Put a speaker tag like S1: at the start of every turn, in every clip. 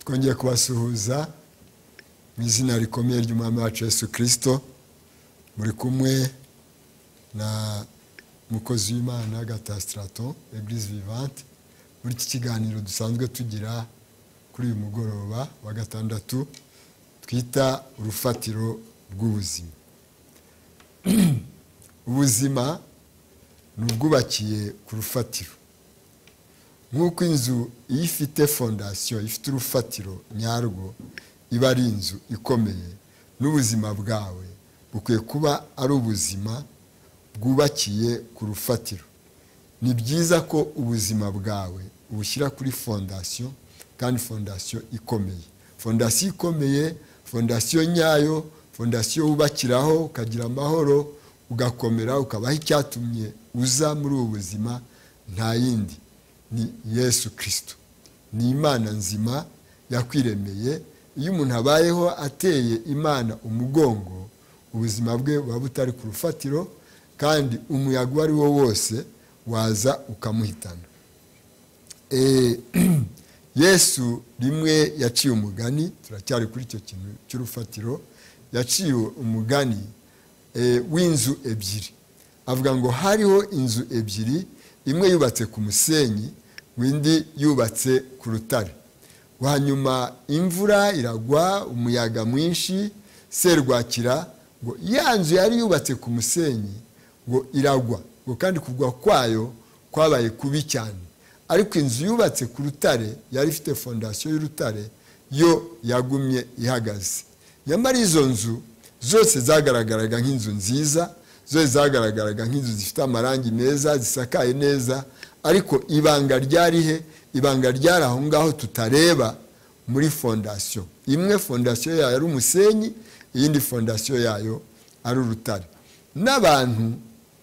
S1: twongeye kubasuhuza mu izina rikomeye ry'umwami wacu Yesu Kristo. Muri kumwe na mukozi w'Imana Gatastraton Église Vivante muri iki kiganiro dusanzwe tugira kuri uyu mugoroba wa gatandatu twita urufatiro rw'ubuzima. Ubuzima nubwubakiye ku rufatiro. Nk'uko inzu iyo ifite fondation, ifite urufatiro nyarwo, iba ari inzu ikomeye, n'ubuzima bwawe bukwiye kuba ari ubuzima bwubakiye ku rufatiro. Ni byiza ko ubuzima bwawe ubushyira kuri fondation, kandi fondation ikomeye. Fondation ikomeye, fondation nyayo, fondation wubakiraho ukagira amahoro, ugakomera, ukabaho icyatumye uza muri ubu buzima, nta yindi ni Yesu Kristo. Ni Imana nzima yakwiremeye. Iyo umuntu abayeho ateye Imana umugongo, ubuzima bwe buba butari ku rufatiro, kandi umuyaga uwo ari wo wose waza ukamuhitana. Yesu rimwe yaciye umugani, turacyari kuri icyo kintu cy'urufatiro, yaciye umugani w'inzu ebyiri. Avuga ngo hariho inzu ebyiri, imwe yubatse ku musenyi, indi yubatse ku rutare. Hanyuma imvura iragwa, umuyaga mwinshi, serwakira, ngo ya nzu yari yubatse ku musenyi ngo iragwa, ngo kandi kugwa kwayo kwabaye kubi cyane. Ariko inzu yubatse ku rutare, yari ifite fondation y'urutare, yo yagumye ihagaze. Nyamara izo nzu zose zagaragaraga nk'inzu nziza, zose zagaragaraga nk'inzu zifite amarangi meza, zisakaye neza, ariko ibanga ryarihe? Ibanga ryari aho ngaho tutareba muri fondation. Imwe fondation yayo ari umusenyi, iyindi fondation yayo ari urutare. N'abantu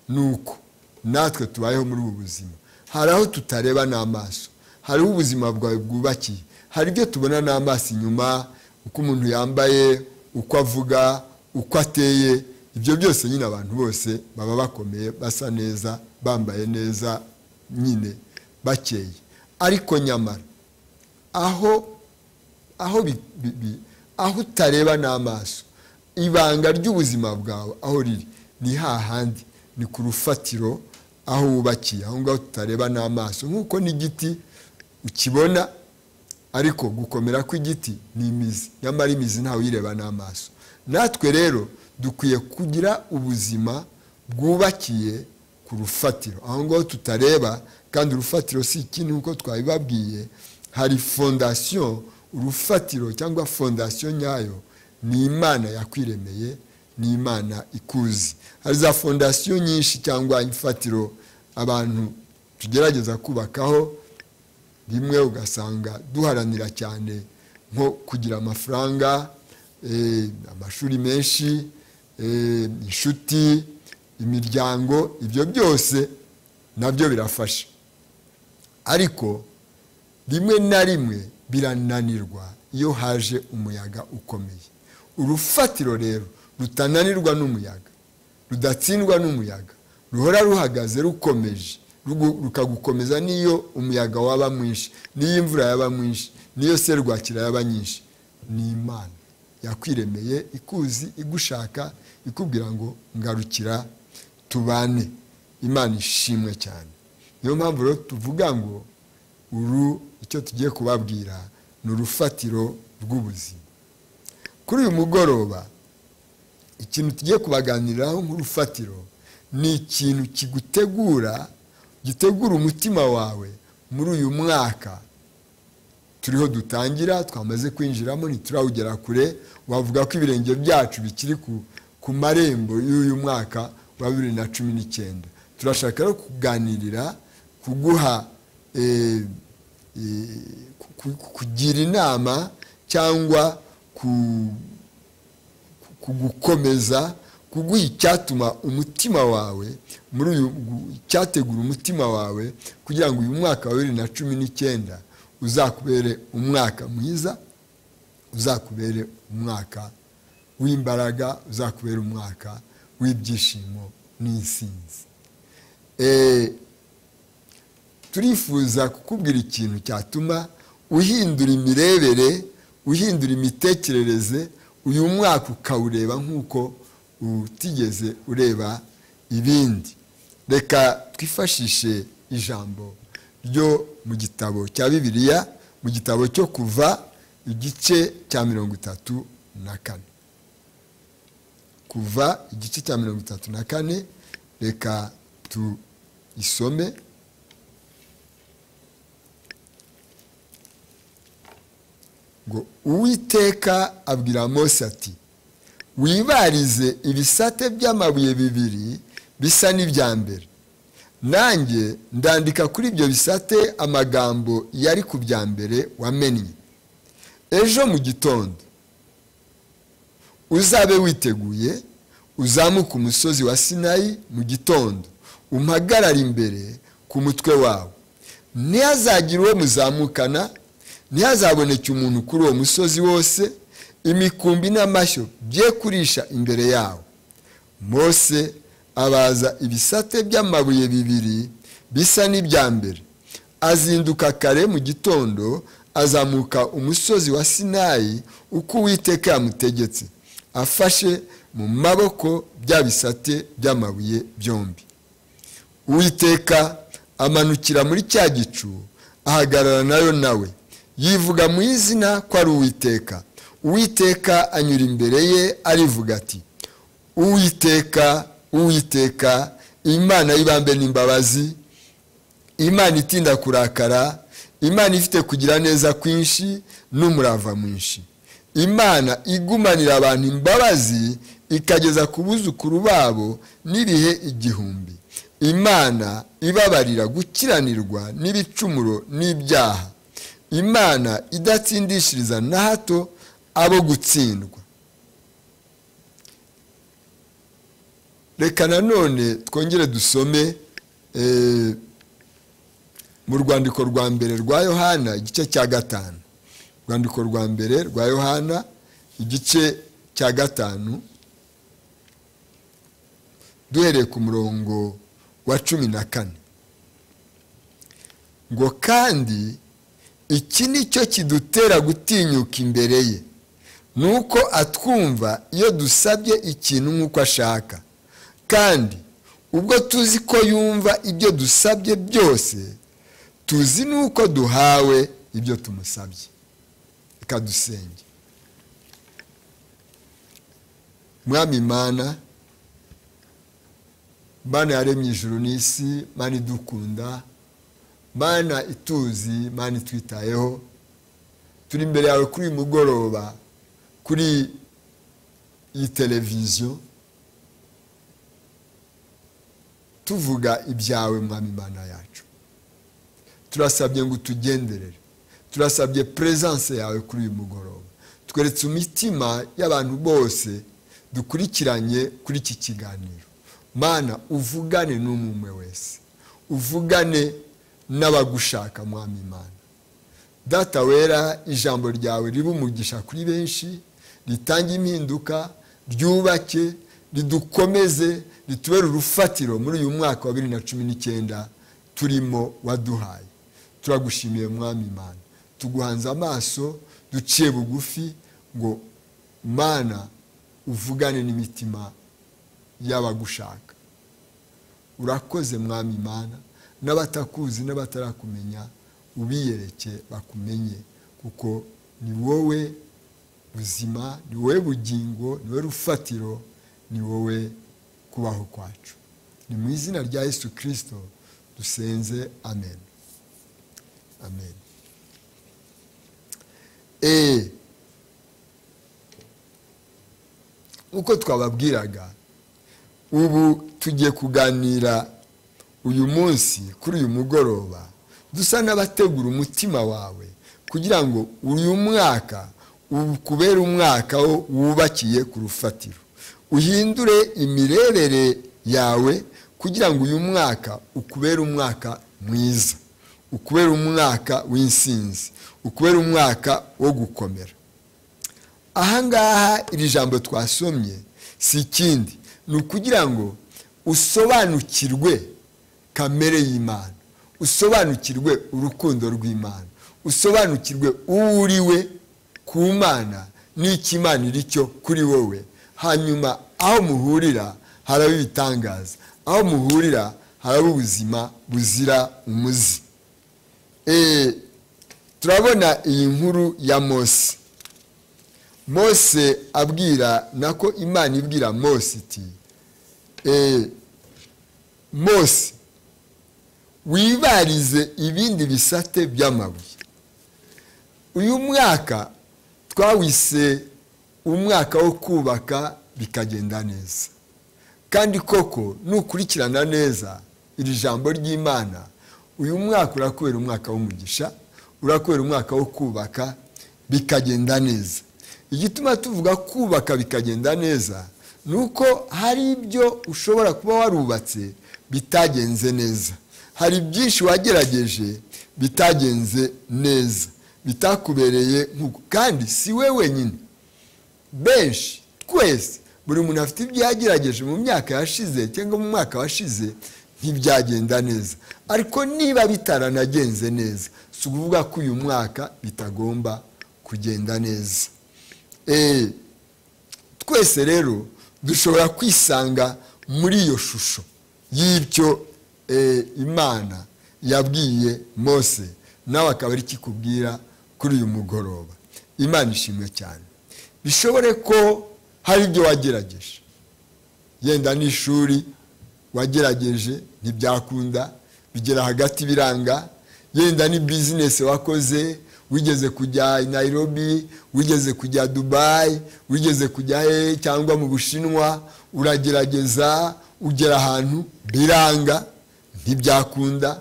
S1: nuko natwe tubayeho muri ubu buzima. Hari aho tutareba n'amaso, hari ubuzima bwawe bwubakiye, hari ibyo tubona n'amaso inyuma, uko umuntu yambaye, uko avuga, uko ateye. Ibyo byose nyine abantu bose baba bakomeye, basa neza, bambaye neza, nyine bakeye. Ariko nyamara aho utareba n'amaso, ibanga ry'ubuzima bwawe aho riri ni hahandi, ni ku rufatiro aho wubakiye, aho ngaho tutareba n'amaso. Nk'uko n'igiti ukibona, ariko gukomera kw'igiti ni imizi, nyamara imizi ntawe uyireba n'amaso. Natwe rero dukwiye kugira ubuzima bwubakiye ku rufatiro, aho ngaho tutareba. Kandi urufatiro si ikindi, nk'uko twabibabwiye, hari fondation. Urufatiro cyangwa fondation nyayo ni Imana yakwiremeye, ni Imana ikuzi. Hari za fondation nyinshi cyangwa imfatiro abantu tugerageza kubakaho, rimwe ugasanga duharanira cyane nko kugira amafaranga, amashuri menshi, inshuti, imiryango. Ibyo byose nabyo birafasha, ariko rimwe na rimwe birananirwa iyo haje umuyaga ukomeye. Urufatiro rero rutananirwa n'umuyaga, rudatsindwa n'umuyaga, ruhora ruhagaze rukomeje, rukagukomeza n'iyo umuyaga waba mwinshi, n'iyo imvura yaba mwinshi, n'iyo serwakira yaba nyinshi. Ni Imana yakwiremeye, ikuzi, igushaka, ikubwira ngo ngarukira tubane. Imana ishimwe cyane. Niyo mpamvu rero tuvuga ngo icyo tugiye kubabwira ni urufatiro rw'ubuzima. Kuri uyu mugoroba ikintu tugiye kubaganiraho nk'urufatiro ni ikintu gitegura umutima wawe muri uyu mwaka turiho dutangira, twamaze kwinjiramo, ntiturawugera kure. Wavuga ko ibirenge byacu bikiri ku marembo y'uyu mwaka wa 2019. Turashaka rero kuganirira, kuguha kugira inama cyangwa kugukomeza, kuguha icyatuma umutima wawe muri uyu, cyategura umutima wawe kugira ngo uyu mwaka wa 2019 uzakubere umwaka mwiza, uzakubere umwaka w'imbaraga, uzakubere umwaka w'ibyishimo n'insinzi. Turifuza kukubwira ikintu cyatuma uhindura imirebere, uhindura imitekerereze, uyu mwaka ukawureba nk'uko utigeze ureba ibindi. Reka twifashishe ijambo ryo mu gitabo cya Bibiliya, mu gitabo cyo Kuva igice cya 34. Kuva igice cya 34, reka tuyisome. Ngo Uwiteka abwira Mose ati, wibarize ibisate by'amabuye bibiri bisa n'ibya mbere, nanjye ndandika kuri ibyo bisate amagambo yari ku bya mbere wamennye. Ejo mu gitondo uzabe witeguye, uzamuka umusozi wa Sinayi mu gitondo, umpagarare imbere ku mutwe wawe. Ntihazagire uwo muzamukana, ntihazaboneke umuntu kuri uwo musozi wose, imikumbi n'amashyo bye kurisha imbere yawo. Mose abaza ibisate by'amabuye bibiri bisa n'ibya mbere, azinduka kare mu gitondo, azamuka umusozi wa Sinayi uko Uwiteka yamutegetse, afashe mu maboko bya bisate by'amabuye byombi. Uwiteka amanukira muri cya gicu, ahagarara nayo nawe, yivuga mu izina ko ari Uwiteka. Uwiteka anyura imbere ye arivuga ati, Uwiteka, Uwiteka, Imana y'ibambe n'imbabazi, Imana itinda kurakara, Imana ifite kugira neza kwinshi n'umurava mwinshi, Imana igumanira abantu imbabazi, ikageza ku buzukuru babo n'ibihe 1000, Imana ibabarira gukiranirwa n'ibicumuro n'ibyaha, Imana idatsindishiriza na hato abo gutsindwa. Reka nanone twongere dusome mu rwandiko rwa mbere rwa Yohana igice cya 5. Rwandiko rwa mbere rwa Yohana igice cya 5, duhereye ku murongo wa 14. Ngo kandi iki nicyo kidutera gutinyuka imbere ye, nuko atwumva iyo dusabye ikintu nk'uko ashaka. Kandi ubwo tuzi ko yumva ibyo dusabye byose, tuzi nuko duhawe ibyo tumusabye. Reka dusenge. Mwami Imana, Mana yaremye ijuru n'isi, Mana idukunda, Mana ituzi, Mana itwitayeho, turi imbere yawe kuri uyu mugoroba, kuri iyi televiziyo, tuvuga ibyawe Mwami Imana yacu. Turasabye ngo tugenderere, turasabye presence yawe kuri uyu mugoroba, tweretse imitima y'abantu bose dukurikiranye kuri iki kiganiro. Mana uvugane n'umwe wese, uvugane n'abagushaka Mwami Imana. Data wera, ijambo ryawe ribe umugisha kuri benshi, ritanga impinduka, ryubake, ridukomeze, ritubere urufatiro muri uyu mwaka wa 2019 turimo waduhaye. Turagushimiye Mwami Imana, tuguhanze amaso, duciye bugufi ngo Mana uvugane n'imitima y'abagushaka. Urakoze Mwami Imana, n'abatakuzi n'abatarakumenya ubiyereke bakumenye, kuko ni wowe buzima, ni wowe bugingo, ni wowe rufatiro, ni wowe kubaho kwacu. Ni mu izina rya Yesu Kristo dusenze, amen. Amen. Uko twababwiraga, ubu tugiye kuganira uyu munsi kuri uyu mugoroba, dusa n'abategura umutima wawe kugira ngo uyu mwaka ukubere umwaka wubakiye ku rufatiro, uhindure imirebere yawe kugira ngo uyu mwaka ukubere umwaka mwiza, ukubere umwaka w'insinzi, ukubere umwaka wo gukomera. Ahangaha iri jambo twasomye si ikindi, ni ukugira ngo usobanukirwe kamere y'Imana, usobanukirwe urukundo rw'Imana, usobanukirwe uwo uriwe ku Mana n'iki Imana iri cyo kuri wowe. Hanyuma aho muhurira haraba ibitangaza, aho muhurira haraba ubuzima buzira umuzi. Turabona iyi nkuru ya Mose. Mose abwira nako Imana ibwira Mose iti Mose wibarize ibindi bisate by'amabuye. Uyu mwaka twawise umwaka wo kubaka bikagenda neza, kandi koko nukurikirana neza iri jambo ry'Imana, uyu mwaka urakubera umwaka w'umugisha, urakubera umwaka wo kubaka bikagenda neza. Igituma tuvuga kubaka bikagenda neza nuko hari ibyo ushobora kuba warubatse bitagenze neza, hari byinshi wagerageje bitagenze neza, bitakubereye nk'uko. Kandi si we wenyine, benshi twese, buri muntu afite ibyo yagerageje mu myaka yashize cyangwa mu mwaka washize ntibyagenda neza. Ariko niba bitaranagenze neza, si ukuvuga ko uyu mwaka bitagomba kugenda neza. Twese rero dushobora kwisanga muri iyo shusho y'ibyo Imana yabwiye Mose, nawe akaba ari kikubwira kuri uyu mugoroba. Imana ishimwe cyane. Bishobore ko hari ibyo wagerageje, yenda n'ishuri wagerageje ntibyakunda, bigera hagati biranga, yenda ni business wakoze, wigeze kujya Nairobi, wigeze kujya Dubai, wigeze kujya cyangwa mu Bushinwa, uragerageza ugera ahantu biranga ntibyakunda.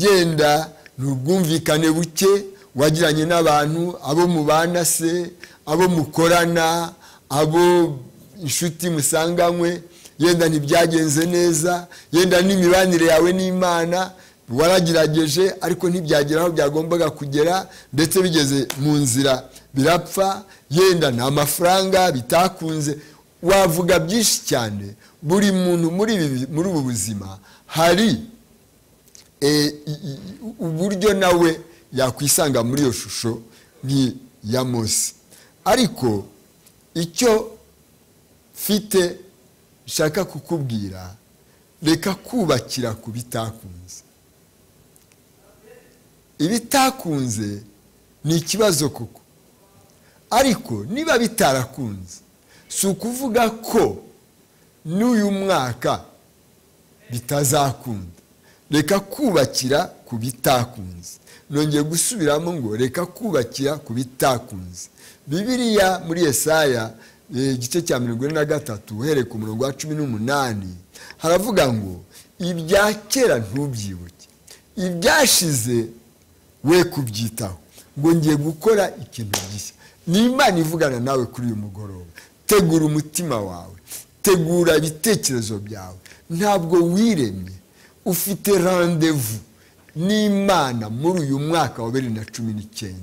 S1: Yenda n'ubwumvikane buke wagiranye n'abantu, abo mubana se, abo mukorana, abo inshuti musanganywe, yenda ntibyagenze neza, yenda n'imibanire yawe n'Imana waragerageje ariko ntibyagera aho byagombaga kugera, ndetse bigeze mu nzira birapfa, yenda nta mafaranga bitakunze. Wavuga byinshi cyane. Buri muntu muri ubu buzima hari uburyo nawe yakwisanga muri iyo shusho ya Mose. Ariko icyo mfite nshaka kukubwira, reka kubakira ku bitakunze. Ibitakunze ni ikibazo koko, ariko niba bitarakunze si ukuvuga ko n'uyu mwaka bitazakunda. Reka kubakira ku bitakunze. Nongeye gusubiramo ngo reka kubakira ku bitakunze. Bibiliya muri Yesaya igice cya 43 uhereye ku murongo wa 18 haravuga ngo ibya kera ntubyibuke, ibyashize we kubyitaho, ngo ngiye gukora ikintu gishya. Ni Imana ivugana nawe kuri uyu mugoroba. Tegura umutima wawe, tegura ibitekerezo byawe. Ntabwo wiremye, ufite rendezvous n'Imana muri uyu mwaka wa 2019.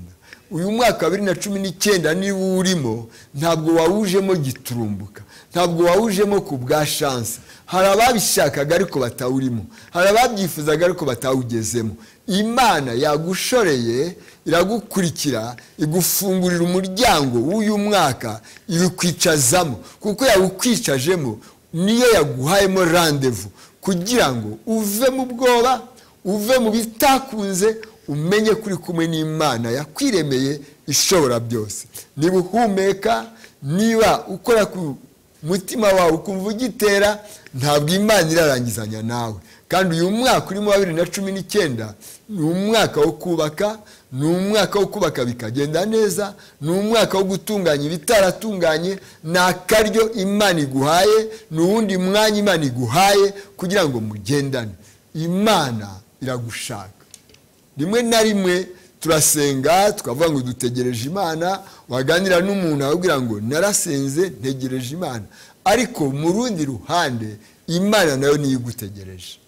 S1: Uyu mwaka wa 2019 niba urimo, ntabwo wawujemo giturumbuka, ntabwo wawujemo ku bwa chance. Hari ababishakaga ariko batawurimo, hari ababyifuzaga ariko batawugezemo. Imana yagushoreye, iragukurikira, igufungurira umuryango w'uyu mwaka, ibikwicazamo, kuko yawukwicajemo niyo yaguhayemo rendezvous kugira ngo uve mu bwoba, uve mu bitakunze, umenye kuri kumwe n'Imana yakwiremeye ishobora byose. Niba uhumeka, niba ukora ku mutima wawe ukumva ugitera, ntabwo Imana irarangizanya nawe. Kandi uyu mwaka urimo wa 2019 ni umwaka wo kubaka, ni umwaka wo kubaka bikagenda neza, ni umwaka wo gutunganya ibitaratunganye. Na karyo Imana iguhaye, n'uwundi mwanya Imana iguhaye kugira ngo mugendane. Imana iragushaka. Rimwe na rimwe turasenga tukavuga ngo dutegereje Imana, waganira n'umuntu akubwira ngo narasenze ntegereje Imana, ariko mu rundi ruhande Imana nayo niyo igutegereje.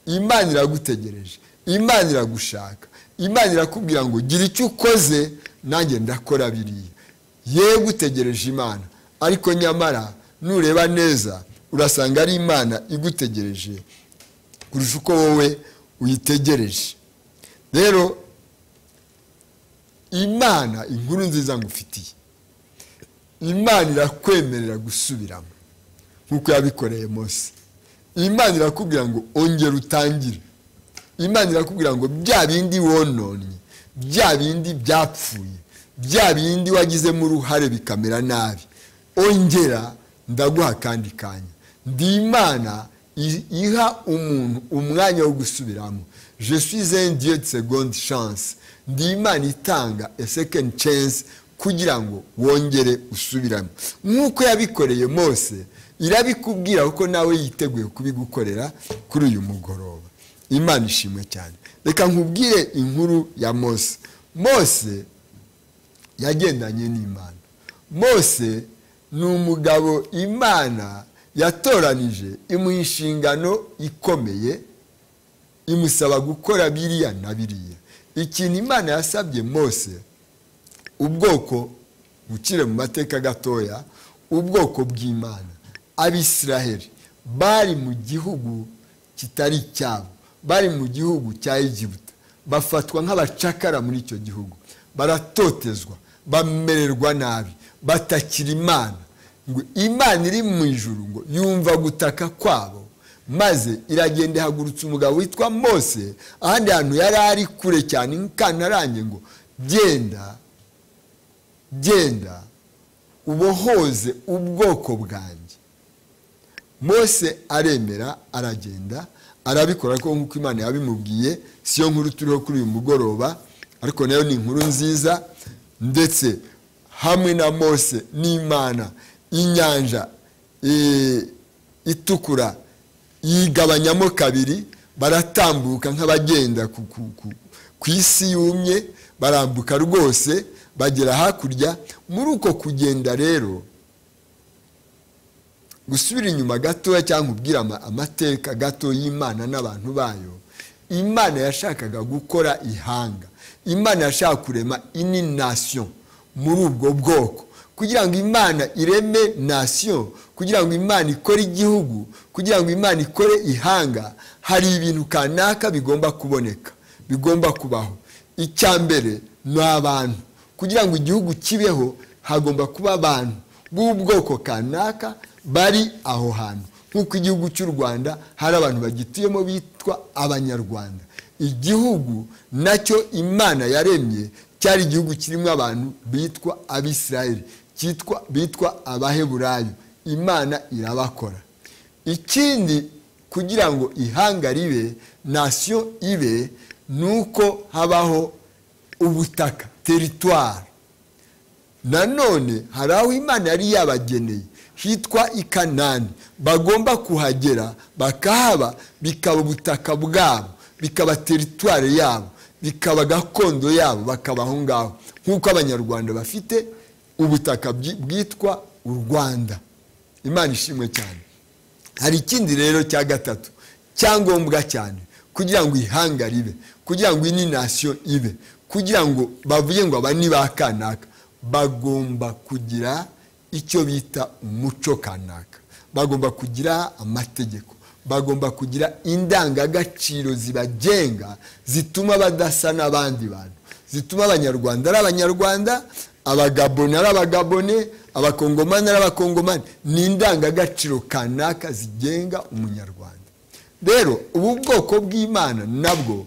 S1: Imana iragutegereje, Imana iragushaka, Imana irakubwira ngo gira icyo ukoze nanjye ndakora biriya. Ye gutegereje Imana, ariko nyamara nureba neza urasanga ari Imana igutegereje kurusha uko wowe uyitegereje. Rero Imana inkuru nziza ngufitiye, Imana irakwemerera gusubiramo nkuko yabikoreye Mose. Imana irakubwira ngo ongera utangire. Imana irakubwira ngo bya bindi wononnye, bya bindi byapfuye, bya bindi wagizemo uruhare bikamera nabi, ongera ndaguha kandi kanya. Ndi Imana iha umuntu umwanya wo gusubiramo. Je suis un Dieu de seconde chance. Ndi Imana itanga a second chance kugira ngo wongere usubiramo. Nkuko yabikoreye Mose, irabikubwira uko nawe yiteguye kubigukorera kuri uyu mugoroba. Imana ishimwe cyane. Reka nkubwire inkuru ya Mose. Mose yagendanye n'Imana. Mose ni umugabo Imana yatoranije, imuha inshingano ikomeye, imusaba gukora biriya na biriya. Ikintu Imana yasabye Mose, ubwoko bukire mu mateka gatoya, ubwoko bw'Imana, Abisiraheli bari mu gihugu kitari cyabo, bari mu gihugu cya Egiputa, bafatwa nk'abacakara muri icyo gihugu, baratotezwa, bamererwa nabi, batakira Imana. Ngo Imana iri mu ijuru ngo yumva gutaka kwabo, maze iragenda ihagurutsa umugabo witwa Mose ahandi hantu yari ari kure cyane nk'Kantarange, ngo genda ubohoze ubwoko bwanjye. Mose aremera, aragenda, arabikora nk'uko Imana yabimubwiye. Siyo nkuru turiho kuri uyu mugoroba, ariko nayo ni inkuru nziza. Ndetse hamwe na Mose n'Imana, inyanja itukura yigabanyamo kabiri, baratambuka nk'abagenda ku isi yumye, barambuka rwose bagera hakurya. Muri uko kugenda rero, gusubira inyuma gatoya cyangwa ubwira amateka gato y'Imana n'abantu bayo, Imana yashakaga gukora ihanga. Imana yashaka kurema ini nation muri ubwo bwoko, kugira ngo Imana ireme nation, kugira ngo Imana ikore igihugu, kugira ngo Imana ikore ihanga, hari ibintu kanaka bigomba kuboneka, bigomba kubaho. Icyambere ni abantu. Kugira ngo igihugu kibeho, hagomba kuba abantu b'ubwoko kanaka bari aho hantu. Nkuko igihugu cy'u Rwanda hari abantu bagituyemo bitwa Abanyarwanda. Igihugu nacyo Imana yaremye cyari igihugu kirimo abantu bitwa Abisiraheli, bitwa Abaheburayo. Imana irabakora. Ikindi, kugira ngo ihanga ribe, nation ibe, nuko habaho ubutaka, territoire. Nanone hari aho Imana yari yabageneye hitwa i Kanani, bagomba kuhagera bakahaba, bikaba ubutaka bwabo, bikaba territoire yabo, bikaba gakondo yabo, bakaba aho ngaho. Nkuko Abanyarwanda bafite ubutaka bwitwa u Rwanda. Imana ishimwe cyane. Hari ikindi rero cya gatatu cyangombwa cyane kugira ngo ihanga ribe, kugira ngo ini nation ibe, kugira ngo bavuye ngo abani bakanaka, bagomba kugira icyo bita umuco kanaka, bagomba kugira amategeko, bagomba kugira indangagaciro zibagenga, zituma badasa n'abandi bantu, zituma Abanyarwanda ari Abanyarwanda, Abagabone ari Abagabone, Abakongomani ari Abakongomani. Ni indangagaciro kanaka zigenga Umunyarwanda. Rero ubu bwoko bw'Imana nabwo,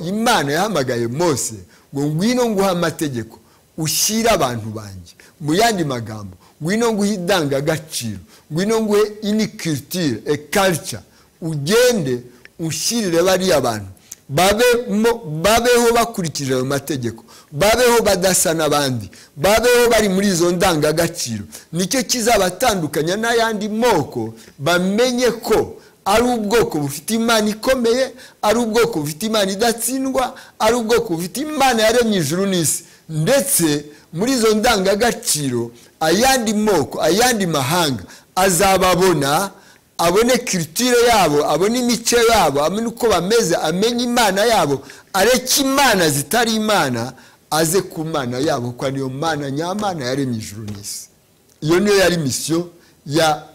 S1: Imana yahamagaye Mose ngo ngwino nguha amategeko, ushyira abantu banjye. Mu yandi magambo, ngwino nguhe indangagaciro, ngwino nguhe ini culture, a culture. Ugende ushyirire bariya abantu babeho bakurikije ayo mategeko, babeho badasa n'abandi, babeho bari muri izo ndangagaciro. Nicyo kizabatandukanya n'ayandi moko, bamenye ko ari ubwoko bufite Imana ikomeye, ari ubwoko bufite Imana idatsindwa, ari ubwoko bufite Imana yaremye ijuru n'isi. Ndetse muri izo ndangagaciro, ayandi moko, ayandi mahanga azababona, abone culture yabo, abone imico yabo, amenye uko bameze, amenye Imana yabo, areke imana zitari Imana, aze ku Mana yabo, kwa niyo Mana nyamana yaremye ijuru n'isi. Iyo niyo yari mission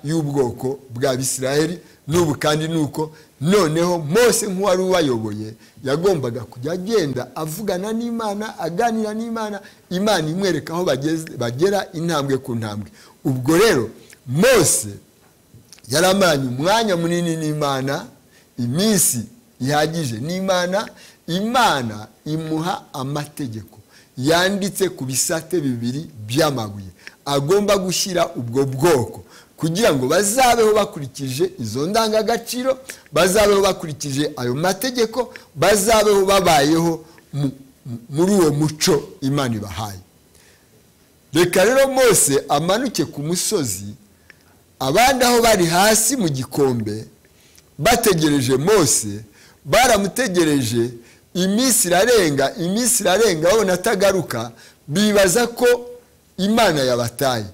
S1: y'ubwoko bwa Bisiraheli n'ubu kandi nuko noneho Mose nk'uwari ubayoboye yagombaga kujya agenda avugana n'Imana, aganira n'Imana, Imana imwereka aho bagera intambwe ku ntambwe. Ubwo rero Mose yaramaranye umwanya munini n'Imana, iminsi ihagije n'Imana. Imana imuha amategeko yanditse ku bisate bibiri by'amabuye agomba gushyira ubwo bwoko kugira ngo bazabeho bakurikije izo ndangagaciro, bazabeho bakurikije ayo mategeko, bazabeho babayeho muri uwo muco Imana ibahaye. Reka rero Mose amanuke ku musozi, abandi aho bari hasi mu gikombe bategereje Mose, baramutegereje. Iminsi irarenga babona atagaruka, bibaza ko Imana yabataye,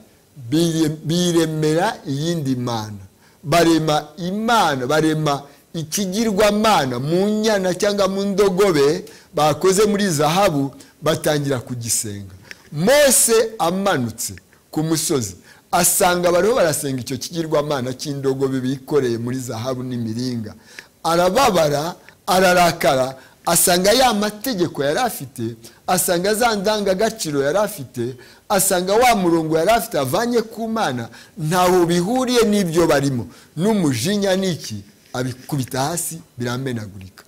S1: biremera iyindi mana, barema ikigirwamana mu nyana cyangwa mu ndogobe bakoze muri zahabu, batangira kugisenga. Mose amanutse ku musozi asanga bariho barasenga icyo kigirwamana cy'indogobe bikoreye muri zahabu n'imiringa. Arababara, ararakara, asanga ya mategeko yari afite, asanga za ndangagaciro yari afite, asanga wa murongo yari afite avanye ku Mana ntaho bihuriye n'ibyo barimo, n'umujinya n'iki abikubita hasi biramenagurika.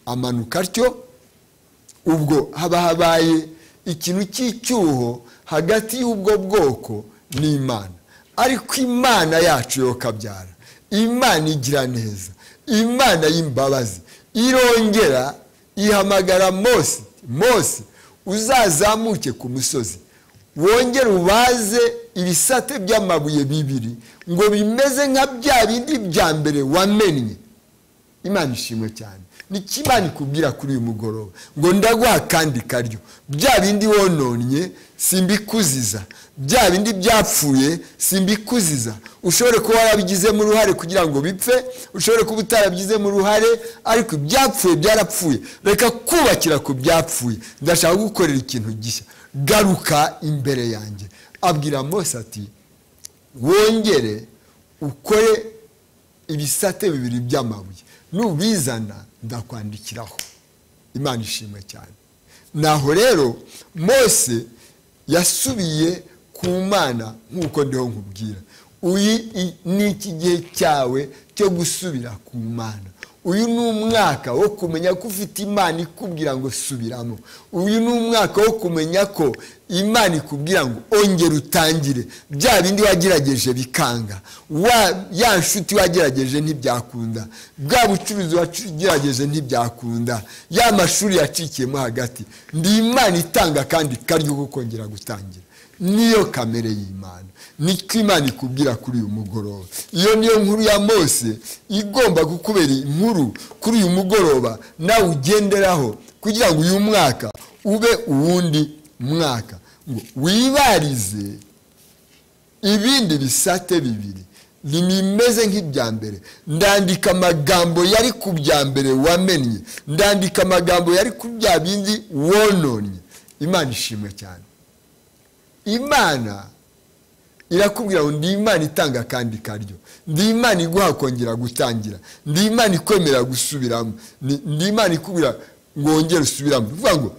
S1: Amanuka atyo, ubwo habaye ikintu cy'icyuho hagati y'ubwo bwoko n'Imana. Ariko Imana yacu yo kabyara, Imana igira neza, Imana y'imbabazi, irongera ihamagara Mose, uzazamuke ku musozi, wongere ubaze ibisate by'amabuye bibiri ngo bimeze nka bya bindi bya mbere wamennye. Imana ishimwe cyane. Niki Imana ikubwira kuri uyu mugoroba ngo ndaguha kandi karyo, bya bindi wononye simbikuziza, bya bindi byapfuye simbikuziza. Ushobore kuba warabigizemo uruhare kugira ngo bipfe, ushobore kuba utarabigizemo uruhare, ariko byapfuye byarapfuye. Reka kubakira ku byapfuye, ndashaka gukorera ikintu gishya, garuka imbere yanjye. Abwira Mose ati wongere ukore ibisate bibiri by'amabuye, nubizana ndakwandikiraho. Imana ishimwe cyane. Naho rero Mose yasubiye ku Mana nk'uko ndiho nkubwira. Ni iki gihe cyawe cyo gusubira ku Mana. Uyu ni umwaka wo kumenya ko ufite Imana ikubwira ngo subiramo. Uyu ni umwaka wo kumenya ko Imana ikubwira ngo ongera utangire. Bya bindi wagerageje bikanga, ya nshuti wagerageje ntibyakunda, bwa bucuruzi wagerageje ntibyakunda, ya mashuri yacikiyemo hagati, ndi Imana itanga kandi karyo ko kongera gutangira. Niyo kamere y'Imana, niko Imana ikubwira kuri uyu mugoroba. Iyo niyo nkuru ya Mose igomba kukubera inkuru kuri uyu mugoroba, nawe ugenderaho kugira ngo uyu mwaka ube uwundi mwaka. Ngo wibarize ibindi bisate bibiri bimeze nk'ibya mbere. Ndandika amagambo yari ku bya mbere wamennye, ndandika amagambo yari ku bya bindi wononye. Imana ishimwe cyane. Imana irakubwira ngo ndi Imana itanga kandi karyo, ndi Imana iguha kongera gutangira, ndi Imana ikwemera gusubiramo, ndi Imana ikubwira ngo wongere usubiramo. Uvuga ngo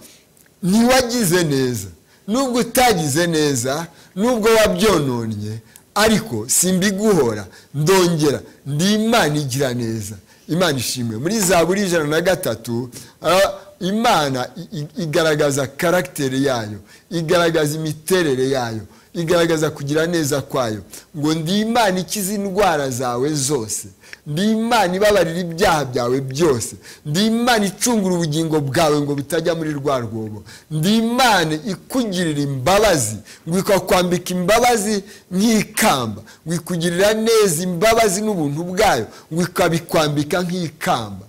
S1: ntiwagize neza, nubwo utagize neza, nubwo wabyononye, ariko simbiguhora, ndongera, ndi Imana igira neza. Imana ishimwe. Muri Zaburi 103 Imana igaragaza karakteri yayo, igaragaza imiterere yayo, igaragaza kugira neza kwayo. Ngo ndi Imana ikiza indwara zawe zose, ndi Imana ibabarira ibyaha byawe byose, ndi Imana icungura ubugingo bwawe ngo butajya muri rwa rwobo, ndi Imana ikugirira imbabazi, ngo ikakwambika imbabazi nk'ikamba, ngo ikugirira neza imbabazi n'ubuntu bwayo, ngo ikabikwambika nk'ikamba.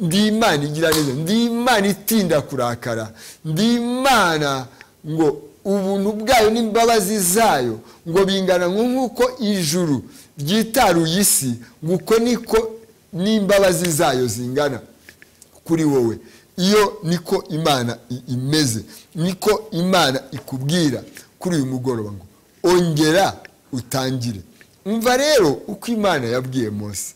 S1: Ndi Imana igira neza, ndi Imana itinda kurakara, ndi Imana ngo ubuntu bwayo n'imbabazi zayo ngo bingana nk'uko ijuru ryitaruye isi, nguko niko n'imbabazi zayo zingana kuri wowe. Iyo niko Imana imeze, niko Imana ikubwira kuri uyu mugoroba ngo ongera utangire, umva rero uko Imana yabwiye Mose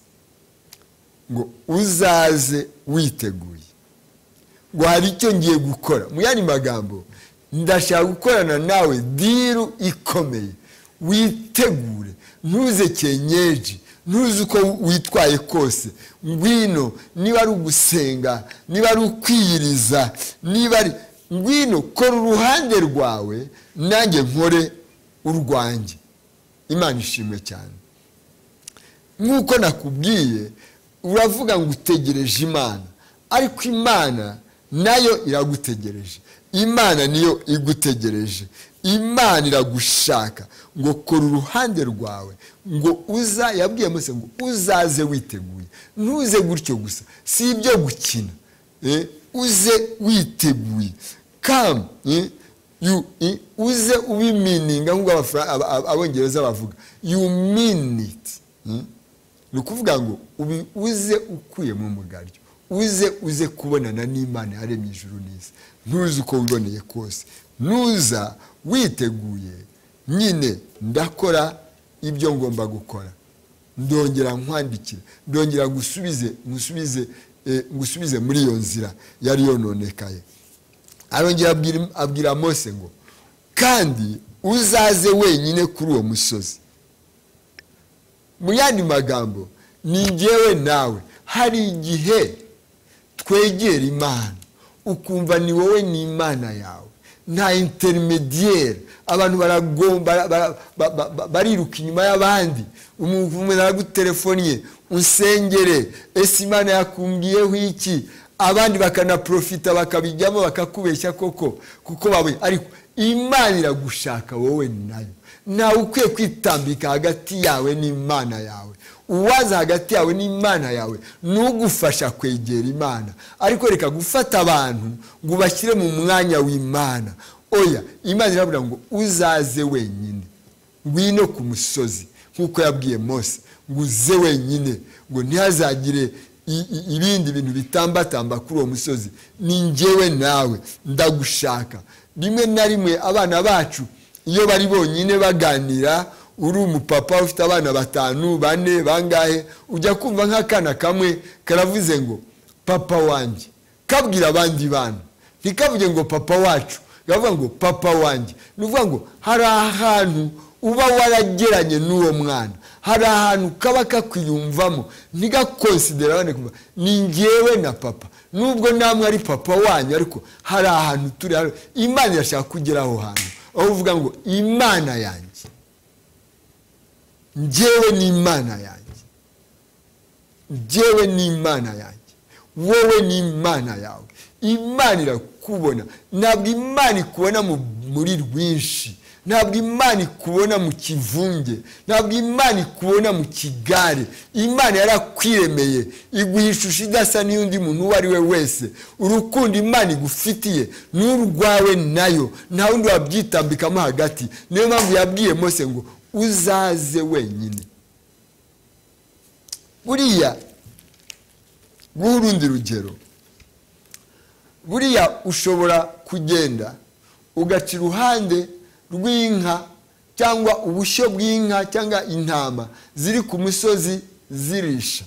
S1: ngo uzaze witeguye, ngo hari icyo ngiye gukora. Mu yandi magambo, ndashaka gukorana nawe diru ikomeye, witegure, ntuze kenyeji, ntuzi uko witwaye kose, ngwino, niba ari ugusenga, niba ari ukwiyiriza, niba ari ngwino, kora uruhande rwawe, nanjye nkore urwanjye. Imana ishimwe cyane. Nk'uko nakubwiye, uravuga ngo utegereje Imana, ariko Imana nayo iragutegereje. Imana niyo igutegereje. Imana iragushaka ngo kora uruhande rwawe, ngo yabwiye Mose ngo uzaze witeguye, ntuze gutyo gusa, si ibyo gukina, uze witeguye. Come, uze ubimininga nk'uko abongereza bavuga, you mean it. Ni ukuvuga ngo uze ukuye mu mugaryo, uze kubonana n'Imana yaremye ijuru n'isi, ntuzi uko wiboneye kose, nuza witeguye, nyine ndakora ibyo ngomba gukora, ndongera nkwandikira, ndongera ngusubize muri iyo nzira yari yononekaye. Arongera abwira Mose ngo kandi uzaze wenyine kuri uwo musozi. Mu yandi magambo, ni njyewe nawe. Hari igihe twegera Imana ukumva ni wowe n'Imana yawe, nta intermediaire. Abantu bariruka inyuma y'abandi, umuntu aragutelefoniye, unsengere, ese Imana yakumbwiyeho iki? Abandi bakanaprofita bakabijyamo bakakubeshya kuko bawe. Ariko Imana iragushaka wowe nayo. Nawe ukwiye kwitambika hagati yawe n'Imana yawe. Uwaza hagati yawe n'Imana yawe nugufasha kwegera Imana. Ariko reka gufata abantu ngo bashyire mu mwanya w'Imana. Oya, Imana iravuga ngo uzaze wenyine, ngwino ku musozi nkuko yabwiye Mose, ngo uze wenyine, ngo ntihazagire ibindi bintu bitambatamba kuri uwo musozi. Ni njyewe nawe, ndagushaka. Rimwe na rimwe abana bacu iyo bari bonyine baganira, uri umupapa ufite abana 5, 4, bangahe, ujya kumva nk'akana kamwe karavuze ngo papa wanjye, kabwira abandi bana, ntikavuge ngo papa wacu, kavuga ngo papa wanjye. Nuvuga ngo hari ahantu uba warageranye n'uwo mwana, hari ahantu kaba kakwiyumvamo, ntigakonsidera abandi kumva ni njyewe na papa, nubwo namwe ari papa wanyu, ariko hari ahantu turi. Imana irashaka kugera aho hantu, aho uvuga ngo Imana yanjye, njyewe ni Imana yanjye, njyewe ni Imana yanjye, wowe ni Imana yawe. Imana irakubona. Ntabwo Imana ikubona muri rwinshi, ntabwo Imana ikubona mu kivunge, ntabwo Imana ikubona mu kigare. Imana yarakwiremeye, iguha ishusho idasa n'undi muntu uwo ari we wese. Urukundo Imana igufitiye n'urwawe nayo, nta wundi wabyitambikamo hagati. Niyo mpamvu yabwiye Mose ngo uzaze wenyine. Buriya guha urundi rugero, buriya ushobora kugenda ugaca iruhande rw'inka cyangwa ubushyo bw'inka cyangwa intama ziri ku musozi zirisha.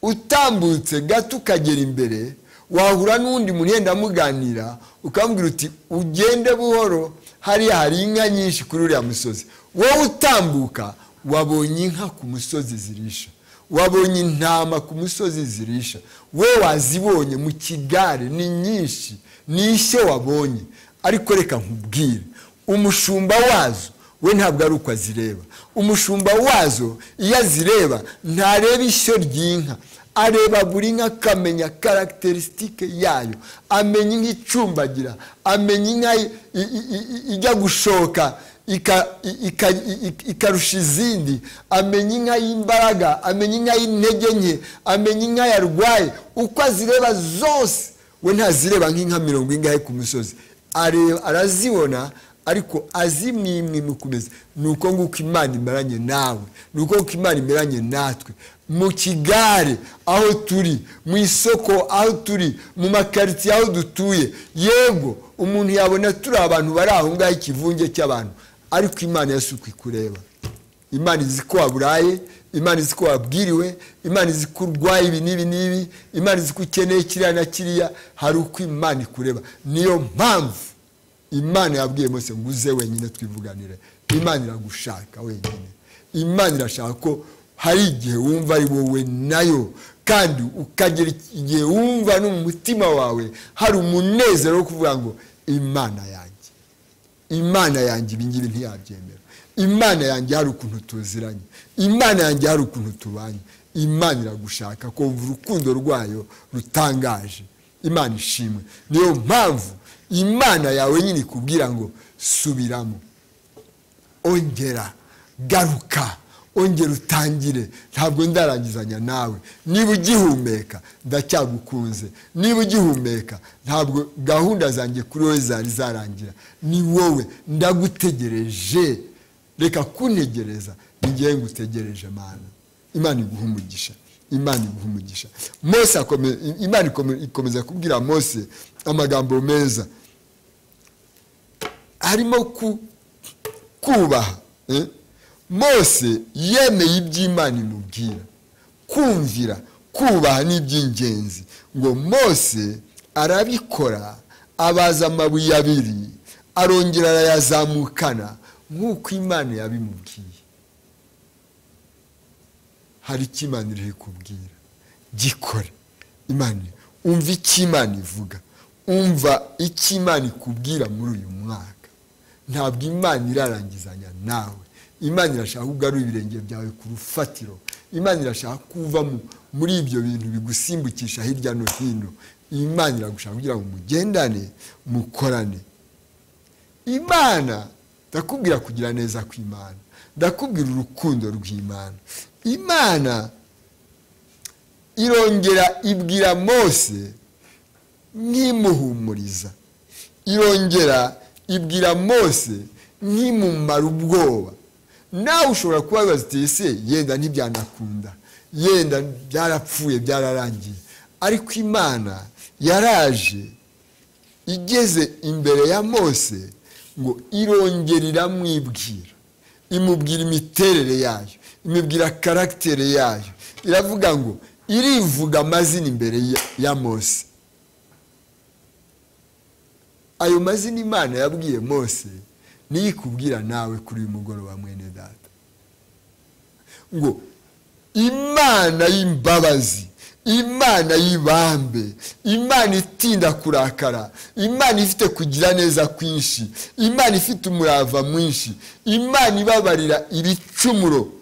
S1: Utambutse gato ukagera imbere, wahura n'undi muntu yenda muganira, ukambwira uti ugende buhoro, hari inka nyinshi kuri uriya musozi. Wowe utambuka wabonye inka ku musozi zirisha, wabonye intama ku musozi zirisha, wowe wazibonye mu kigare, ni nyinshi, ni ishyo wabonye. Ariko reka nkubwire, umushumba wazo we ntabwo ari uko azireba. Umushumba wazo iyo azireba ntareba ishyo ry'inka, areba buri nka akamenya karakterisitike yayo, amenya inka icumbagira, amenya inka ijya gushoka ikarusha izindi, amenya inka y'imbaraga, amenya inka y'intege nke, amenya inka yarwaye. Uko azireba zose, we ntazireba nk'inka 40 ku musozi, arazibona, ariko azimwimwe mukomeza. Nuko nguko Imana imeranye nawe, nuko nguko Imana imeranye natwe. Mu kigare aho turi, mu isoko aho turi, mu makaritiye aho dutuye, yego umuntu yabona turi abantu bari aho ngaho ikivunge cy'abantu, ariko Imana yasuku ikureba. Imana izi ko waburaye, Imana izi ko wabwiriwe, Imana izi ko urwaye ibi n'ibi, Imana izi ko ukeneye kiriya na kiriya. Hari uko Imana ikureba. Niyo mpamvu Imana yabwiye Mose ngo uze wenyine twivuganire. Imana iragushaka wenyine. Imana irashaka ko hari igihe wumva ari wowe nayo, kandi ukagera igihe wumva no mu mutima wawe hari umunezero wo kuvuga ngo Imana yanjye, Imana yanjye ibi ngibi ntiyabyemera, Imana yanjye hari ukuntu tuziranye, Imana yanjye hari ukuntu tubanye. Imana iragushaka ko wumva urukundo rwayo rutangaje. Imana ishimwe. Niyo mpamvu Imana yawe nyine ikubwira ngo subiramo, ongera, garuka, ongera utangire. Ntabwo ndarangizanya nawe. Niba ugihumeka ndacyagukunze, niba ugihumeka ntabwo gahunda zanjye kuri wowe zari zarangira. Ni wowe ndagutegereje, reka kuntegereza, ngiye ngutegereje Mana. Imana iguha umugisha, Imana iguha umugisha. Mose Imana ikomeza kubwira Mose amagambo meza, harimo kubaha. Mose yemeye iby'Imana imubwira, kumvira, kubaha n'iby'ingenzi. Ngo Mose arabikora, abaza amabuye abiri, arongera arayazamukana nk'uko Imana yabimubwiye. Hari icyo Imana iri kubwira, gikore. Imana, umva icyo Imana ivuga, umva icyo Imana ikubwira muri uyu mwaka. Ntabwo Imana irarangizanya nawe. Imana irashaka kugarura ibirenge byawe ku rufatiro. Imana irashaka kuva muri ibyo bintu bigusimbukisha hirya no hino. Imana iragushaka kugira ngo mugendane, mukorane. Imana ndakubwira kugira neza kw'Imana, ndakubwira urukundo rw'Imana. Imana irongera ibwira Mose nkimuhumuriza, irongera ibwira Mose nkimumara ubwoba. Nawe ushobora kuba wibaza uti ese yenda ntibyanakunda, yenda byarapfuye byararangiye. Ariko Imana yaraje igeze imbere ya Mose ngo irongera iramwibwira, imubwira imiterere yayo, imubwira karaktere yayo. Iravuga ngo irivuga amazina imbere ya Mose. Ayo mazina Imana yabwiye Mose niyo ikubwira nawe kuri uyu mugoroba mwene data. Ngo Imana y'imbabazi, Imana y'ibambe, Imana itinda kurakara, Imana ifite kugira neza kwinshi, Imana ifite umurava mwinshi, Imana ibabarira ibicumuro,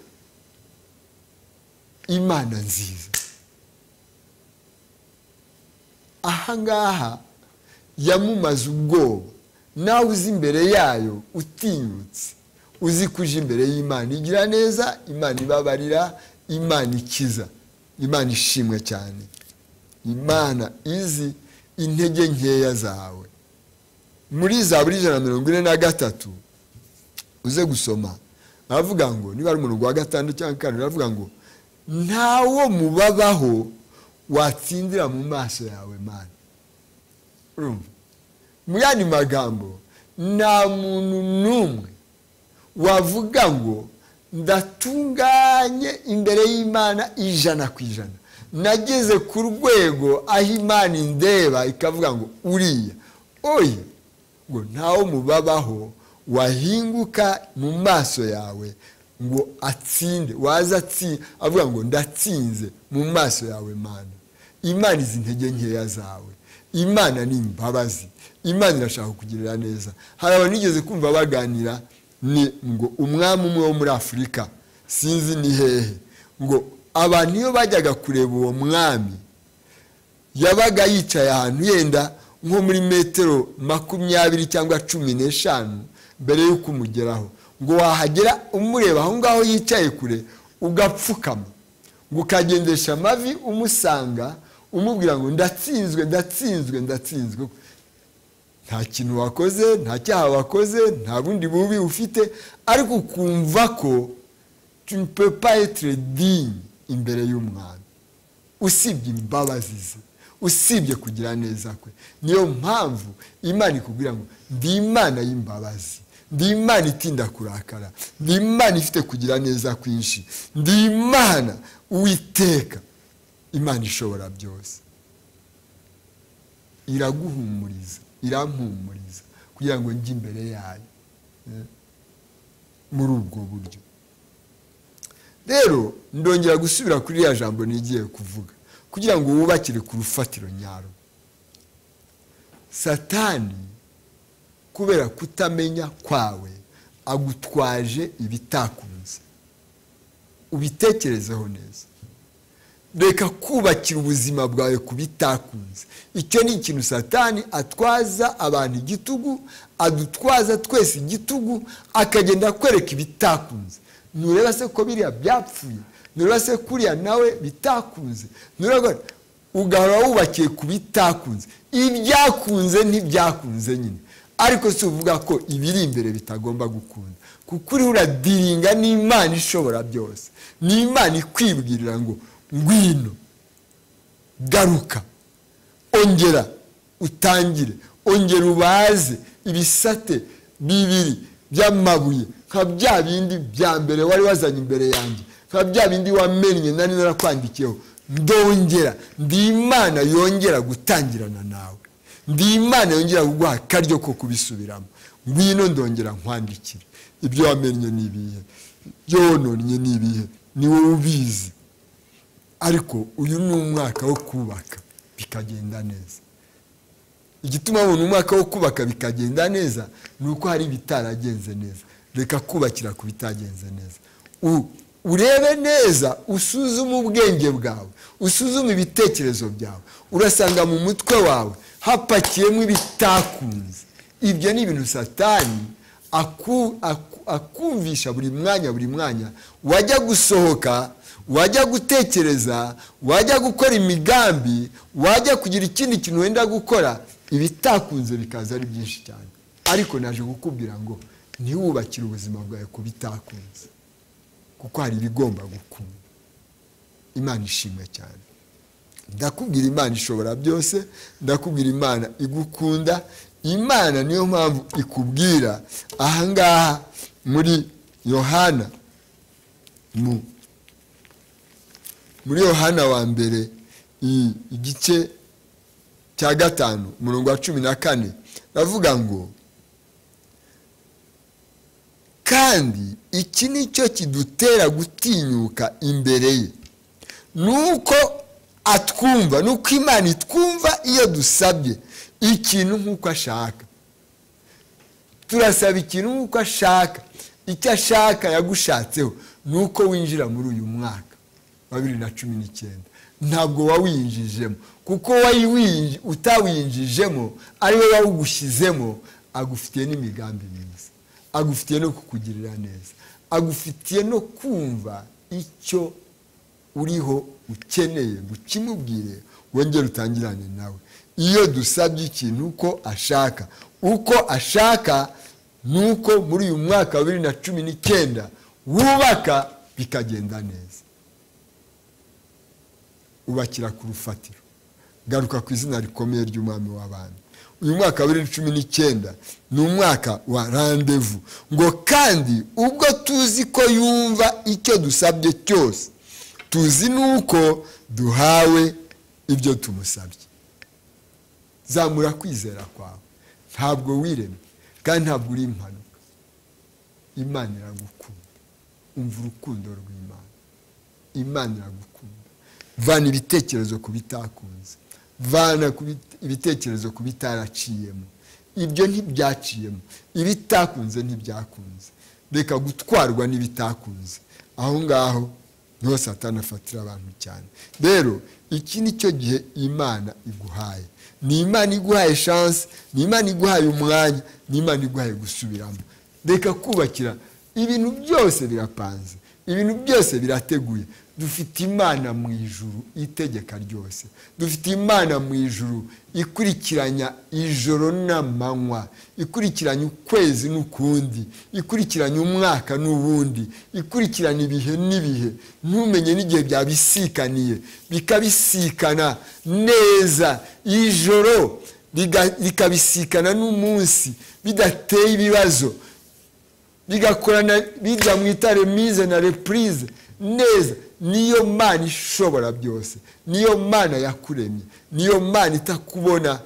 S1: Imana nziza. Ahangaha yamumaze ubwoba. Nawe uzi imbere yayo utinyutse, uzi kuje imbere y'Imana igira neza, Imana ibabarira, Imana ikiza, Imana ishimwe cyane. Imana izi intege nkeya zawe. Muri Zaburi 143 uze gusoma, aravuga ngo niba ari umuntu wa gatanu cyangwa kane, aravuga ngo ntawo mubabaho watsindira mu maso yawe Mana. Urumva? Mu yandi magambo, nta muntu n'umwe wavuga ngo ndatunganye imbere y'Imana 100%. Nageze ku rwego aho Imana indeba ikavuga ngo uriya. Oya, ngo ntawo mubabaho wahinguka mu maso yawe ngo atsinde, waza atsinze, avuga ngo ndatsinze mu maso yawe Mana. Imana izi intege nkeya zawe. Imana ni imbabazi. Imana irashaka kugirira neza. Hari abantu nigeze kumva baganira ni ngo umwami umwe wo muri Afurika, sinzi ni hehe, ngo abantu iyo bajyaga kureba uwo mwami yabaga yicaye ahantu yenda nko muri metero 20 cyangwa 15 mbere y'uko umugeraho. Ngo wahagera umureba aho ngaho yicaye kure ugapfukama, ngo ukagendesha amavi umusanga umubwira ngo ndatsinzwe ndatsinzwe ndatsinzwe. Nta kintu wakoze, nta cyaha wakoze, nta bundi bubi ufite, ariko ukumva ko tu ne peux pas être digne imbere y'umwami, usibye imbabazi ze, usibye kugira neza kwe. Niyo mpamvu Imana ikubwira ngo ndi Imana y'imbabazi, ndi Imana itinda kurakara, ndi Imana ifite kugira neza kwinshi, ndi Imana Uwiteka, Imana ishobora byose. Iraguhumuriza, irampumuriza kugira ngo njye imbere yayo muri ubwo buryo. Rero ndongera gusubira kuri ya jambo nigiye kuvuga kugira ngo wubakire ku rufatiro nyaro. Satani kubera kutamenya kwawe agutwaje ibitakunze. Ubitekerezeho neza. Reka kubakira ubuzima bwawe ku bitakunze. Icyo ni ikintu Satani atwaza abantu igitugu, adutwaza twese igitugu, akagenda kwereka ibitakunze. Nureba se ko biriya byapfuye, nureba se kuriya nawe bitakunze, nureba ugahora wubakiye ku bitakunze. Ibyakunze ntibyakunze nyine, ariko si uvuga ko ibiri imbere bitagomba gukunda, kuko uri uradiringa n'Imana ishobora byose. Ni Imana ikwibwirira ngo ngwino, garuka, ongera utangire, ongera ubaze ibisate bibiri by'amabuye nka bya bindi bya mbere wari wazanye imbere yanjye, nka bya bindi wamennye nari narakwandikiyeho. Ndongera, ndi Imana yongera gutangirana nawe, ndi Imana yongera kuguha akaryo ko kubisubiramo. Ngwino ndongera nkwandikire. Ibyo wamennye ni ibihe, ibyo wononnye ni ibihe, ni wowe ubizi. Ariko uyu ni umwaka wo kubaka bikagenda neza. Igituma ubona umwaka wo kubaka bikagenda neza ni uko hari ibitaragenze neza. Reka kubakira ku bitagenze neza. Urebe neza, usuzume ubwenge bwawe, usuzume ibitekerezo byawe. Urasanga mu mutwe wawe hapakiyemo ibitakunze. Ibyo ni ibintu Satani akumvisha buri mwanya, wajya gusohoka, wajya gutekereza, wajya gukora imigambi, wajya kugira ikindi kintu wenda gukora, ibitakunze bikaza ari byinshi cyane. Ariko naje gukubwira ngo ntiwubakire ubuzima bwawe ku bitakunze, kuko hari ibigomba gukunda. Imana ishimwe cyane. Ndakubwira Imana ishobora byose, ndakubwira Imana igukunda. Imana niyo mpamvu ikubwira ahangaha muri Yohana, muri Yohana wa mbere igice cya 5 umurongo wa 14 bavuga ngo kandi iki nicyo kidutera gutinyuka imbere ye, nuko atwumva, nuko Imana itwumva iyo dusabye ikintu nk'uko ashaka. Turasaba ikintu nk'uko ashaka. Icyo ashaka yagushatseho nuko winjira muri uyu mwaka wa 2019. Ntabwo wawinjijemo, kuko utawinjijemo ari we wawugushyizemo. Agufitiye n'imigambi myiza, agufitiye no kukugirira neza, agufitiye no kumva icyo uriho ukeneye gukimubwire, wongere utangirane nawe. Iyo dusabye ikintu uko ashaka nuko muri uyu mwaka wa 2019 wubaka bikagenda neza. Ubakira ku rufatiro, garuka ku izina rikomeye ry'Umwami w'abami. Uyu mwaka wa 2019 ni umwaka wa rendezvous, ngo kandi ubwo tuzi ko yumva icyo dusabye cyose, tuzi nuko duhawe ibyo tumusabye. Zamura kwizera kwawe. Ntabwo wiremye kandi ntabwo uri impanuka. Imana iragukunda. Umva urukundo rw'Imana. Imana iragukunda. Vana ibitekerezo ku bitakunze, vana ibitekerezo ku bitaraciyemo. Ibyo ntibyaciyemo, ibitakunze ntibyakunze. Reka gutwarwa n'ibitakunze. Aho ngaho niho Satani afatira abantu cyane. Rero iki ni cyo gihe Imana iguhaye. Ni Imana iguhaye chance, ni Imana iguhaye umwanya, ni Imana iguhaye gusubiramo. Reka kubakira. Ibintu byose birapanze, ibintu byose birateguye. Dufite Imana mu ijuru itegeka ryose. Dufite Imana mu ijuru ikurikiranya ijoro n'amanywa, ikurikiranya ukwezi n'ukundi, ikurikiranya umwaka n'ubundi, ikurikiranya ibihe n'ibihe. Ntumenye n'igihe byabisikaniye, bikabisikana neza. Ijoro rikabisikana n'umunsi bidateye ibibazo. bigakorana bijya mu itare mise na reprise neza. Niyo Mana ishobora byose, niyo Mana yakuremye, niyo Mana itakubona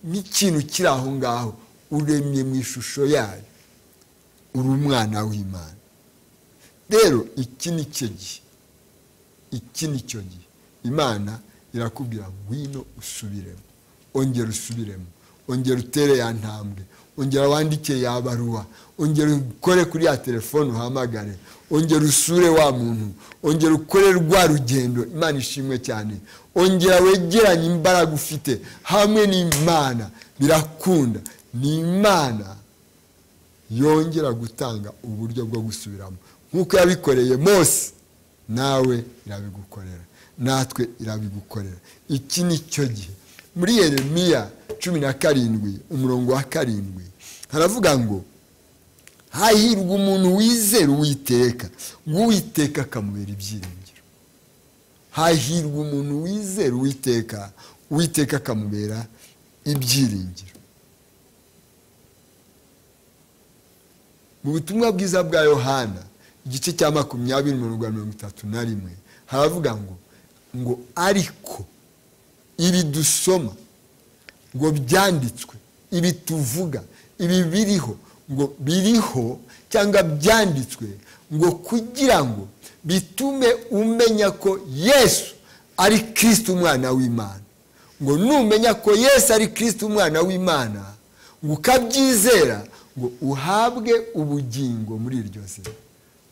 S1: n'ikintu kiri aho ngaho, uremye mu ishusho yayo, uri umwana w'Imana. Rero iki ni cyo gihe, iki ni cyo gihe Imana irakubwira ngwino usubiremo, ongera usubiremo, ongera utere ya ntambwe, ongera wandike ya baruwa, ongera ukore kuri ya telefone uhamagare, ongera usure wa muntu, ongera ukore rwa rugendo. Imana ishimwe cyane. Ongera wegeranye imbaraga ufite hamwe n'Imana, birakunda. Ni Imana yongera gutanga uburyo bwo gusubiramo nk'uko yabikoreye Mose, nawe irabigukorera, natwe irabigukorera. Iki ni cyo gihe. Muri Yeremiya 17 umurongo wa 7 haravuga ngo hahirwa umuntu wizera Uwiteka, Uwiteka akamubera ibyiringiro. Hahirwa umuntu wizera Uwiteka, Uwiteka akamubera ibyiringiro. Mu butumwa bwiza bwa Yohana igice cya 20:31 haravuga ngo ariko ibi dusoma, ngo byanditswe, ibi tuvuga, ibi biriho, ngo biriho cyangwa byanditswe, ngo kugira ngo bitume umenya ko Yesu ari Kristo umwana w'Imana. Ngo numenya ko Yesu ari Kristo umwana w'Imana, ngo ukabyizera, ngo uhabwe ubugingo muri iryo zina,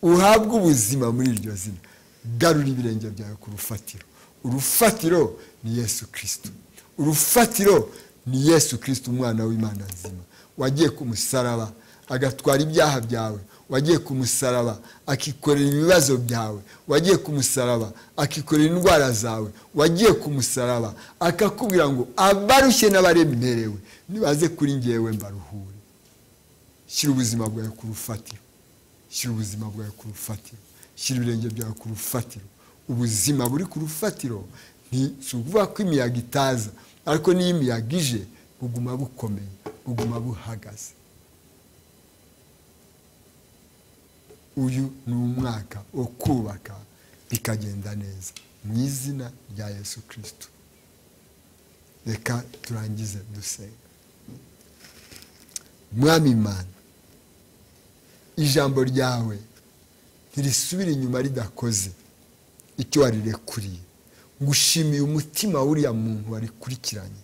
S1: uhabwe ubuzima muri iryo zina. Garura ibirenge byawe ku rufatiro. Urufatiro ni Yesu Kristo. Urufatiro ni Yesu Kristo umwana w'Imana nzima, wagiye ku musaraba agatwara ibyaha byawe, wagiye ku musaraba akikorera ibibazo byawe, wagiye ku musaraba akikorera indwara zawe, wagiye ku musaraba akakubwira ngo abarushye n'abaremerewe nibaze kuri ngewe mbaruhure. Shyira ubuzima bwawe ku rufatiro, shyira ubuzima bwawe ku rufatiro, shyira ibirenge byawe ku rufatiro. Ubuzima buri ku rufatiro si ukuvuga ko imiyaga itaza, ariko niyo imiyaga ije buguma bukomeye, buguma buhagaze. Uyu ni umwaka wo kubaka bikagenda neza mu izina rya Yesu Kristo. Reka turangize dusenga. Mwami Imana, ijambo ryawe ntirisubira inyuma ridakoze icyo warirekuriye. Ngushimiye umutima w'uriya muntu warikurikiranye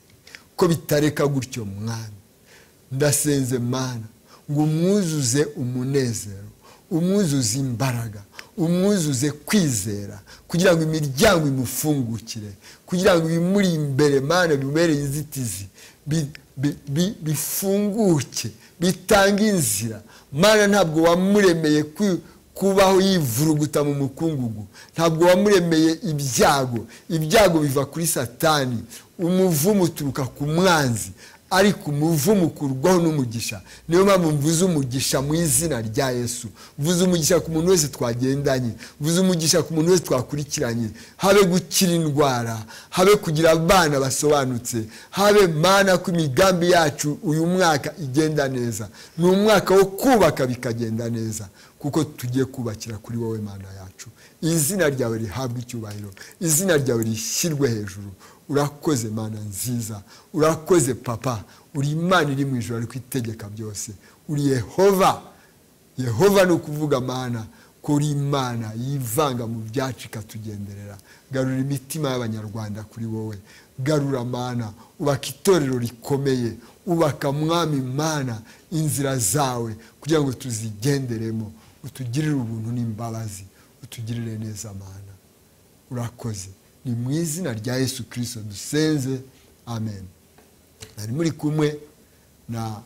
S1: ko bitareka gutyo. Mwami, ndasenze Mana ngo umwuzuze umunezero, umwuzuze imbaraga, umwuzuze kwizera, kugira ngo imiryango imufungukire, kugira ngo ibimuri imbere Mana bibereye inzitizi bifunguke, bitanga inzira. Mana, ntabwo wamuremeye kubaho yivuruguta mu mukungugu, ntabwo wamuremeye ibyago. Ibyago biva kuri Satani, umuvumo uturuka ku mwanzi, ariko umuvumo ukurwaho n'umugisha. Niyo mpamvu mvuze umugisha mu izina rya Yesu. Mvuze umugisha ku muntu wese twagendanye, mvuze umugisha ku muntu wese twakurikiranye. Habe gukira indwara, habe kugira abana basobanutse, habe Mana ko imigambi yacu uyu mwaka igenda neza. Ni umwaka wo kubaka bikagenda neza, kuko tugiye kubakira kuri wowe Mana yacu. Izina ryawe rihabwe icyubahiro, izina ryawe rishyirwe hejuru. Urakoze Mana nziza, urakoze Papa. Uri Imana iri mu ijuru ariko itegeka byose. Uri Yehova. Yehova ni ukuvuga Mana ko uri Imana yivanga mu byacu ikatugenderera. Garura imitima y'Abanyarwanda kuri wowe. Garura Mana, ubaka itorero rikomeye, ubaka Mwami Mana inzira zawe kugira ngo tuzigenderemo. Utugirire ubuntu n'imbabazi, utugirire neza Mana. Urakoze. Ni mu izina rya Yesu Kristo dusenze, amen. Nari muri kumwe na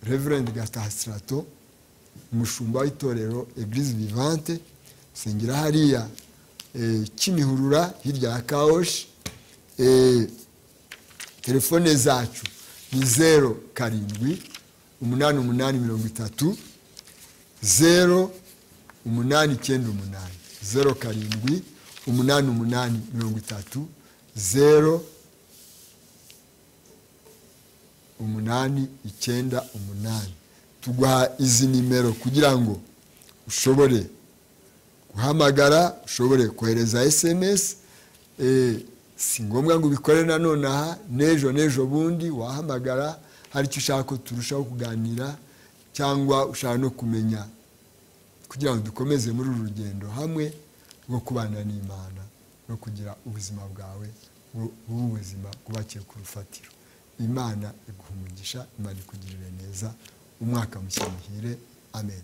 S1: Reverend Gaston, umushumba w'itorero Eglise Vivante, sengera hariya Kimihurura hirya ya Kaoshi. Telefone zacu ni 07 88 30 0898 07 88 30 0898. tuguha izi nimero kugira ngo ushobore guhamagara, ushobore kohereza SMS. Si ngombwa ngo ubikore nanone aha, n'ejo bundi wahamagara hari icyo ushaka ko turushaho kuganira, cyangwa ushaka no kumenya kugira ngo dukomeze muri uru rugendo hamwe rwo kubana n'Imana no kugira ubuzima bwawe ubuzima bwubakiye ku rufatiro. Imana iguha umugisha, Imana ikugirire neza, umwaka mushya muhire. Amen.